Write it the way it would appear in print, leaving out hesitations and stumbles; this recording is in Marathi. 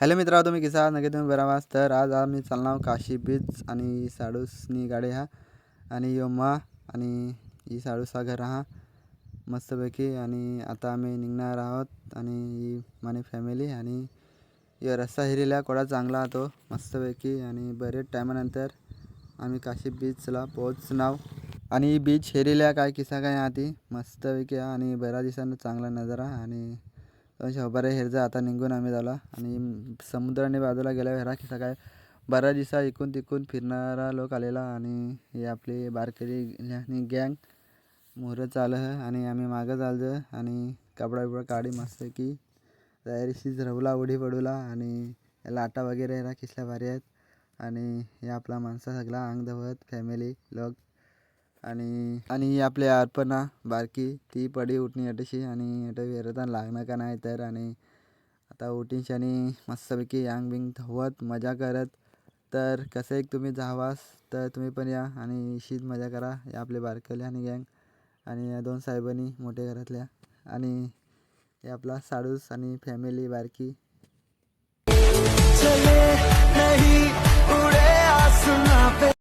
हॅलो मित्रांनो, तुम्ही कसा नगे तुम्ही बरा आहात. तर आज आम्ही चालणार काशी बीच आणि साडूसनी गाडी हा आणि योमा आणि ही साडूसा घर हा मस्तपैकी. आणि आता आम्ही निघणार आहोत आणि ही माझी फॅमिली आणि या रस्ता हिरीला कोडा चांगला तो मस्तपैकी. आणि बरेच टायमानंतर आम्ही काशी बीचला पोहोचणार आणि बीच हेरिल्या काय किस्सा काय आती मस्तपैकी आणि बऱ्याच दिवसांना चांगला नजारा. आणि शोभारे हेरजा आता निघून आम्ही झाला आणि समुद्राने बाजूला गेल्या हेरा की सकाळी बऱ्याच दिवसा इकून तिकून फिरणारा लोक आलेला. आणि हे आपली बारकेली आणि गँग मोहरं चाललं आणि आम्ही मागं चाललं आणि कपडा बिपडा काढी मस्त की तयारीशीच रवला उडी पडूला. आणि लाटा वगैरे हेरा किसल्या भारी आहेत. आणि हे आपला माणसा सगळा अंग धवत फॅमिली लोक आणि आपले अर्पणा बारकी ती पडी उठणी अटशी आणि अट विरता लागणं का नाही तर. आणि आता उठीशी आणि मस्तपैकी यांग बिंग धवत मजा करत. तर कसं एक तुम्ही जावास तर तुम्ही पण या आणि शीत मजा करा. या आपले बारकले आणि गँग आणि या दोन साहेबांनी मोठे घरातल्या आणि हे आपला साडूस आणि फॅमिली बारकी. चले नहीं उड़े आसमां पे